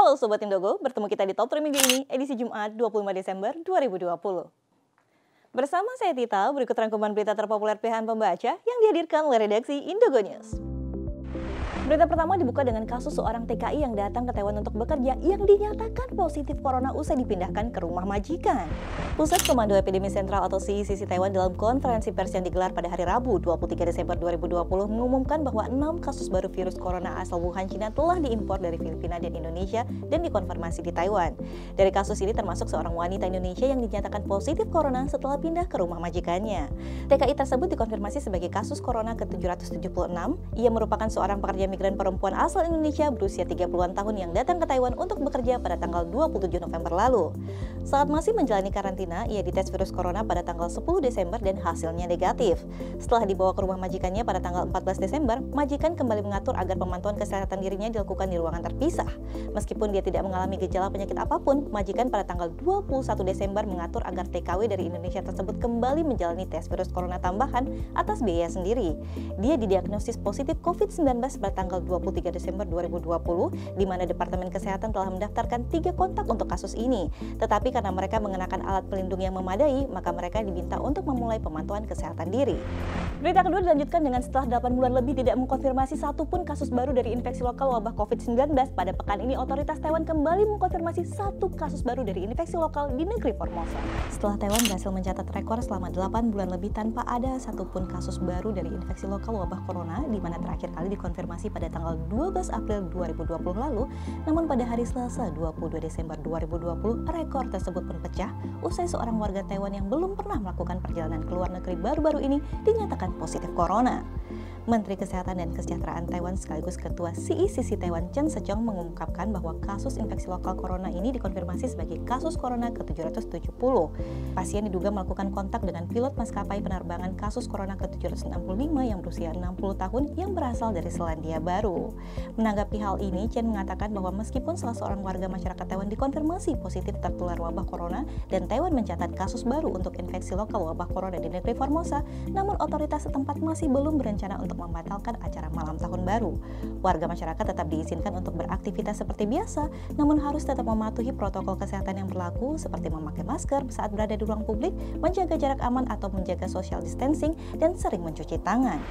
Halo Sobat Indogo, bertemu kita di Top 3 Minggu ini, edisi Jumat 25 Desember 2020. Bersama saya Tita, berikut rangkuman berita terpopuler pilihan pembaca yang dihadirkan oleh redaksi Indogo News. Berita pertama dibuka dengan kasus seorang TKI yang datang ke Taiwan untuk bekerja yang dinyatakan positif corona usai dipindahkan ke rumah majikan. Pusat Komando Epidemi Sentral atau CICC Taiwan dalam konferensi pers yang digelar pada hari Rabu 23 Desember 2020 mengumumkan bahwa 6 kasus baru virus corona asal Wuhan, Cina telah diimpor dari Filipina dan Indonesia dan dikonfirmasi di Taiwan. Dari kasus ini termasuk seorang wanita Indonesia yang dinyatakan positif corona setelah pindah ke rumah majikannya. TKI tersebut dikonfirmasi sebagai kasus corona ke-776. Ia merupakan seorang pekerja migran perempuan asal Indonesia berusia 30-an tahun yang datang ke Taiwan untuk bekerja pada tanggal 27 November lalu. Saat masih menjalani karantina, ia dites virus corona pada tanggal 10 Desember dan hasilnya negatif. Setelah dibawa ke rumah majikannya pada tanggal 14 Desember, majikan kembali mengatur agar pemantauan kesehatan dirinya dilakukan di ruangan terpisah. Meskipun dia tidak mengalami gejala penyakit apapun, majikan pada tanggal 21 Desember mengatur agar TKW dari Indonesia tersebut kembali menjalani tes virus corona tambahan atas biaya sendiri. Dia didiagnosis positif COVID-19 pada tanggal 23 Desember 2020, di mana Departemen Kesehatan telah mendaftarkan 3 kontak untuk kasus ini. Tetapi karena mereka mengenakan alat pelindung yang memadai, maka mereka diminta untuk memulai pemantauan kesehatan diri. Berita kedua dilanjutkan dengan setelah 8 bulan lebih tidak mengkonfirmasi satupun kasus baru dari infeksi lokal wabah COVID-19, pada pekan ini otoritas Taiwan kembali mengkonfirmasi 1 kasus baru dari infeksi lokal di negeri Formosa. Setelah Taiwan berhasil mencatat rekor selama 8 bulan lebih tanpa ada satupun kasus baru dari infeksi lokal wabah corona, di mana terakhir kali dikonfirmasi pada tanggal 12 April 2020 lalu, namun pada hari Selasa 22 Desember 2020, rekor tersebut pun pecah usai seorang warga Taiwan yang belum pernah melakukan perjalanan ke luar negeri baru-baru ini dinyatakan positif corona. Menteri Kesehatan dan Kesejahteraan Taiwan sekaligus Ketua CICC Taiwan Chen Shih-chung mengungkapkan bahwa kasus infeksi lokal corona ini dikonfirmasi sebagai kasus corona ke-770. Pasien diduga melakukan kontak dengan pilot maskapai penerbangan kasus corona ke-765 yang berusia 60 tahun yang berasal dari Selandia Baru. Menanggapi hal ini, Chen mengatakan bahwa meskipun salah seorang warga masyarakat Taiwan dikonfirmasi positif tertular wabah corona dan Taiwan mencatat kasus baru untuk infeksi lokal wabah corona di negeri Formosa, namun otoritas setempat masih belum berencana untuk membatalkan acara malam tahun baru. Warga masyarakat tetap diizinkan untuk beraktivitas seperti biasa, namun harus tetap mematuhi protokol kesehatan yang berlaku seperti memakai masker saat berada di ruang publik, menjaga jarak aman atau menjaga social distancing, dan sering mencuci tangan.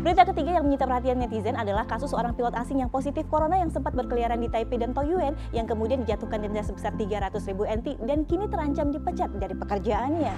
Berita ketiga yang menyita perhatian netizen adalah kasus seorang pilot asing yang positif corona yang sempat berkeliaran di Taipei dan Taoyuan yang kemudian dijatuhkan denda sebesar 300.000 NT dan kini terancam dipecat dari pekerjaannya.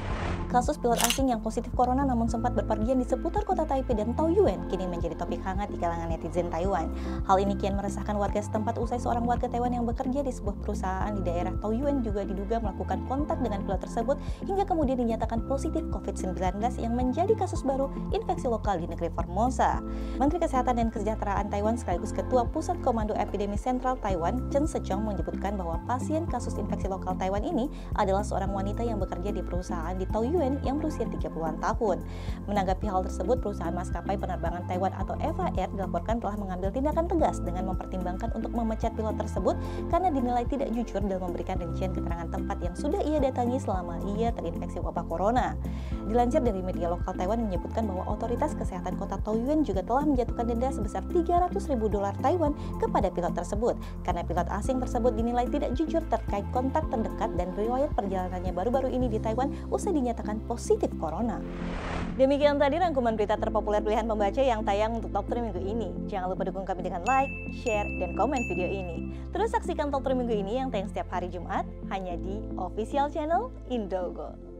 Kasus pilot asing yang positif corona namun sempat berpergian di seputar kota Taipei dan Taoyuan kini menjadi topik hangat di kalangan netizen Taiwan. Hal ini kian meresahkan warga setempat usai seorang warga Taiwan yang bekerja di sebuah perusahaan di daerah Taoyuan juga diduga melakukan kontak dengan pilot tersebut hingga kemudian dinyatakan positif COVID-19 yang menjadi kasus baru infeksi lokal di negeri Formosa. Menteri Kesehatan dan Kesejahteraan Taiwan sekaligus Ketua Pusat Komando Epidemi Sentral Taiwan Chen Shih-chung menyebutkan bahwa pasien kasus infeksi lokal Taiwan ini adalah seorang wanita yang bekerja di perusahaan di Taoyuan yang berusia 30-an tahun. Menanggapi hal tersebut, perusahaan maskapai penerbangan Taiwan atau EVA Air dilaporkan telah mengambil tindakan tegas dengan mempertimbangkan untuk memecat pilot tersebut karena dinilai tidak jujur dalam memberikan rincian keterangan tempat yang sudah ia datangi selama ia terinfeksi wabah corona. Dilansir dari media lokal Taiwan menyebutkan bahwa otoritas kesehatan kota Taoyuan juga telah menjatuhkan denda sebesar 300.000 dolar Taiwan kepada pilot tersebut karena pilot asing tersebut dinilai tidak jujur terkait kontak terdekat dan riwayat perjalanannya baru-baru ini di Taiwan usai dinyatakan positif corona. Demikian tadi rangkuman berita terpopuler pilihan pembaca yang tayang untuk Top 3 minggu ini. Jangan lupa dukung kami dengan like, share, dan komen video ini. Terus saksikan Top 3 minggu ini yang tayang setiap hari Jumat hanya di official channel Indogo.